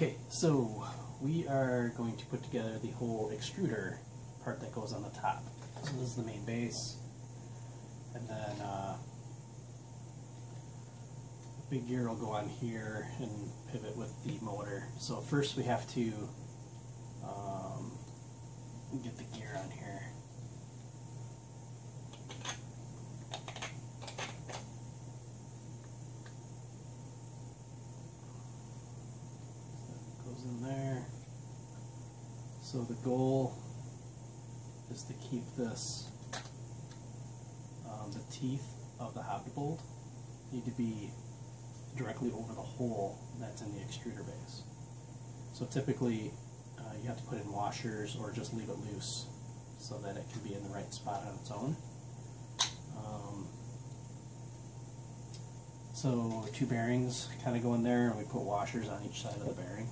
Okay, so we are going to put together the whole extruder part that goes on the top. So this is the main base, and then the big gear will go on here and pivot with the motor. So first we have to get the gear on here. In there. So the goal is to keep this, the teeth of the hobby bolt need to be directly over the hole that's in the extruder base. So typically you have to put in washers or just leave it loose so that it can be in the right spot on its own. So 2 bearings kind of go in there, and we put washers on each side of the bearing.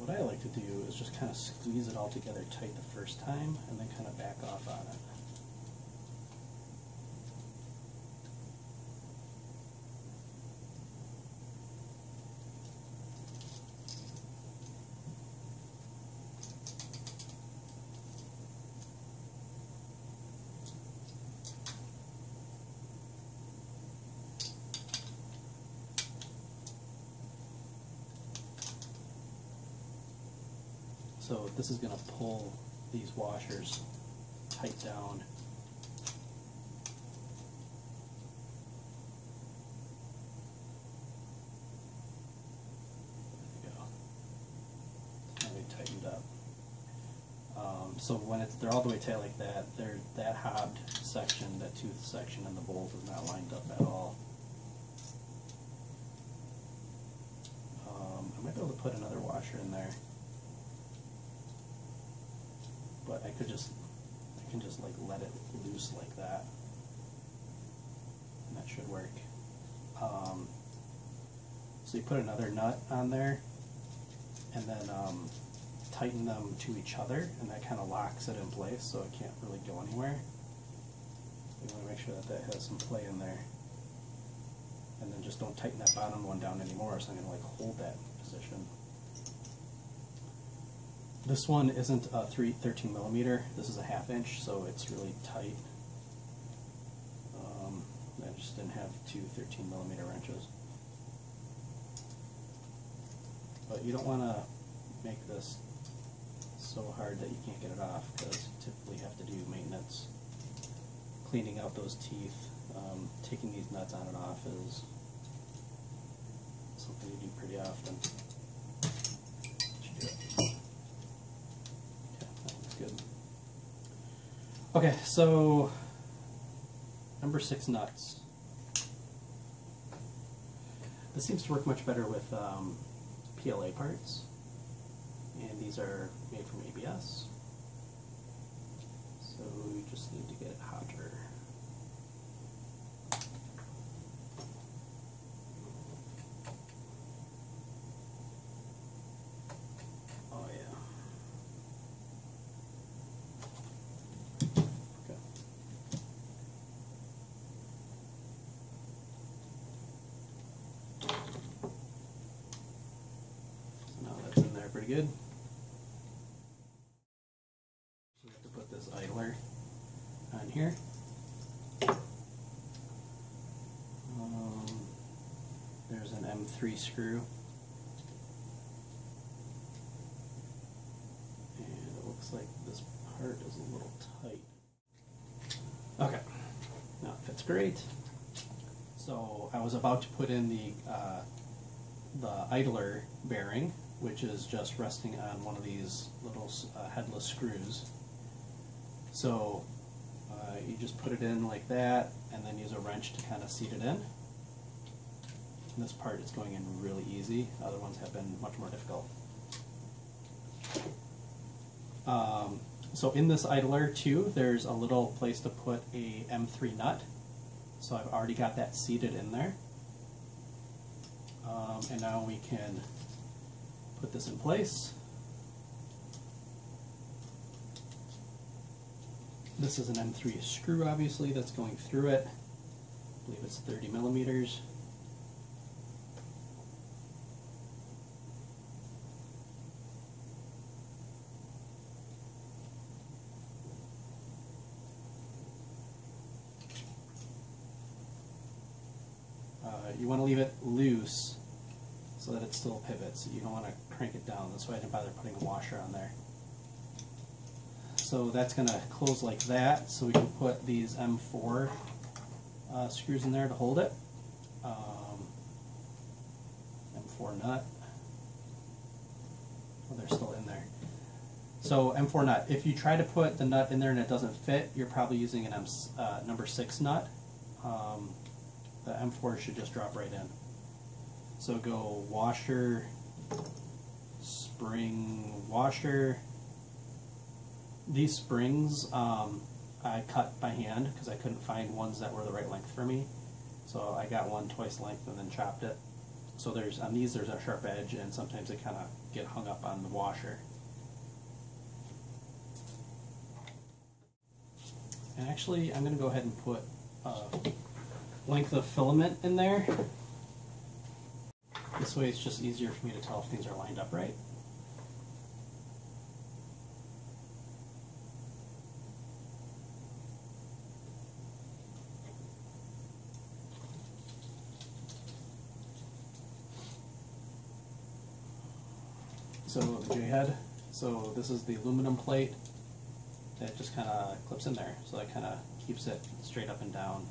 What I like to do is just kind of squeeze it all together tight the first time and then kind of back off on it. So this is going to pull these washers tight down. There you go. Now we tightened up. So when they're all the way tight like that, that hobbed section, that tooth section in the bolt is not lined up at all. I might be able to put another washer in there. But I can just like let it loose like that, and that should work. So you put another nut on there, and then tighten them to each other, and that kind of locks it in place, so it can't really go anywhere. You want to make sure that that has some play in there, and then just don't tighten that bottom one down anymore, so I'm going to like hold that position. This one isn't a 13 millimeter, this is a 1/2 inch, so it's really tight. I just didn't have 2 13 millimeter wrenches. But you don't want to make this so hard that you can't get it off, because you typically have to do maintenance. Cleaning out those teeth, taking these nuts on and off is something you do pretty often. Good. Okay, so number 6 nuts. This seems to work much better with PLA parts, and these are made from ABS, so you just need to get it hotter. Oh yeah. Pretty good. So we have to put this idler on here. There's an M3 screw. like this part is a little tight. Okay, now it fits great. So I was about to put in the idler bearing, which is just resting on one of these little headless screws. So you just put it in like that, and then use a wrench to kind of seat it in. And this part is going in really easy. Other ones have been much more difficult. So in this idler too, there's a little place to put a M3 nut. So I've already got that seated in there. And now we can put this in place. This is an M3 screw, obviously, that's going through it. I believe it's 30 millimeters. You want to leave it loose so that it still pivots. You don't want to crank it down. That's why I didn't bother putting a washer on there. So that's going to close like that, so we can put these M4 screws in there to hold it. M4 nut. Oh, they're still in there. So M4 nut. If you try to put the nut in there and it doesn't fit, you're probably using an number 6 nut. The M4 should just drop right in. So go washer, spring, washer. These springs I cut by hand because I couldn't find ones that were the right length for me. So I got one twice length and then chopped it. So there's on these there's a sharp edge, and sometimes they kind of get hung up on the washer. And actually, I'm going to go ahead and put length of filament in there. This way it's just easier for me to tell if things are lined up right. So the J-head, so this is the aluminum plate that just kind of clips in there, so that kind of keeps it straight up and down.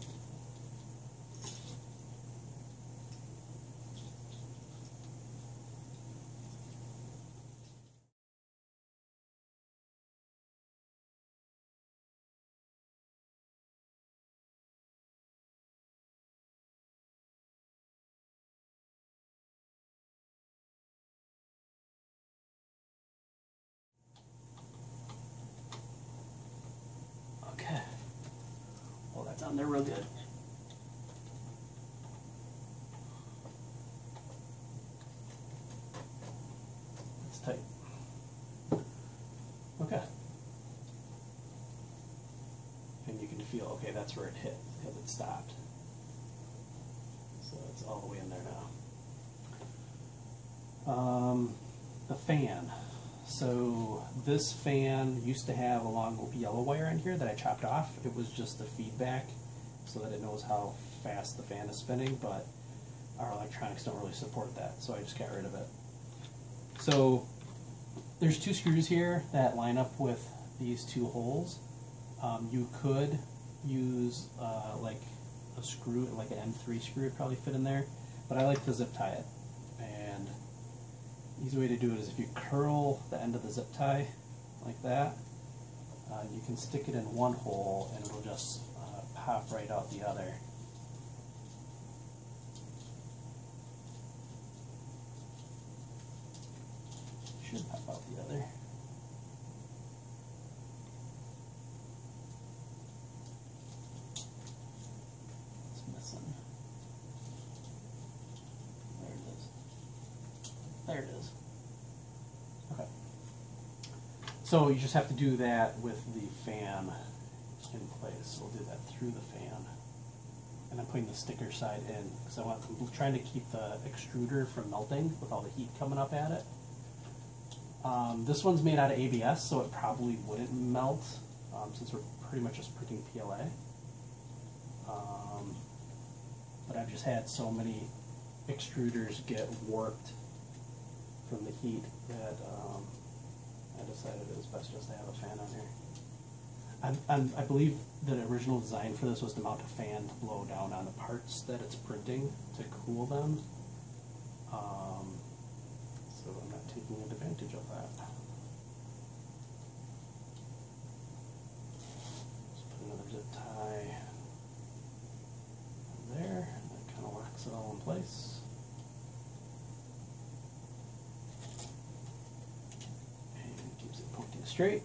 Okay, well that's on there real good. It's tight. Okay. And you can feel, okay, that's where it hit because it stopped. So it's all the way in there now. The fan. So this fan used to have a long yellow wire in here that I chopped off. It was just the feedback so that it knows how fast the fan is spinning, but our electronics don't really support that, so I just got rid of it. So there's two screws here that line up with these two holes. You could use like a screw, like an M3 screw would probably fit in there, but I like to zip tie it. And easy way to do it is if you curl the end of the zip tie like that, you can stick it in one hole and it'll just pop right out the other. Should pop out the other. It's missing. There it is. There it is. Okay. So you just have to do that with the fan in place. We'll do that through the fan. And I'm putting the sticker side in because I'm trying to keep the extruder from melting with all the heat coming up at it. This one's made out of ABS, so it probably wouldn't melt since we're pretty much just pricking PLA. But I've just had so many extruders get warped from the heat that I decided it was best just to have a fan on here. I believe the original design for this was to mount a fan to blow down on the parts that it's printing to cool them. So I'm not taking advantage of that. Just put another zip tie in there, and that kind of locks it all in place. And keeps it pointing straight.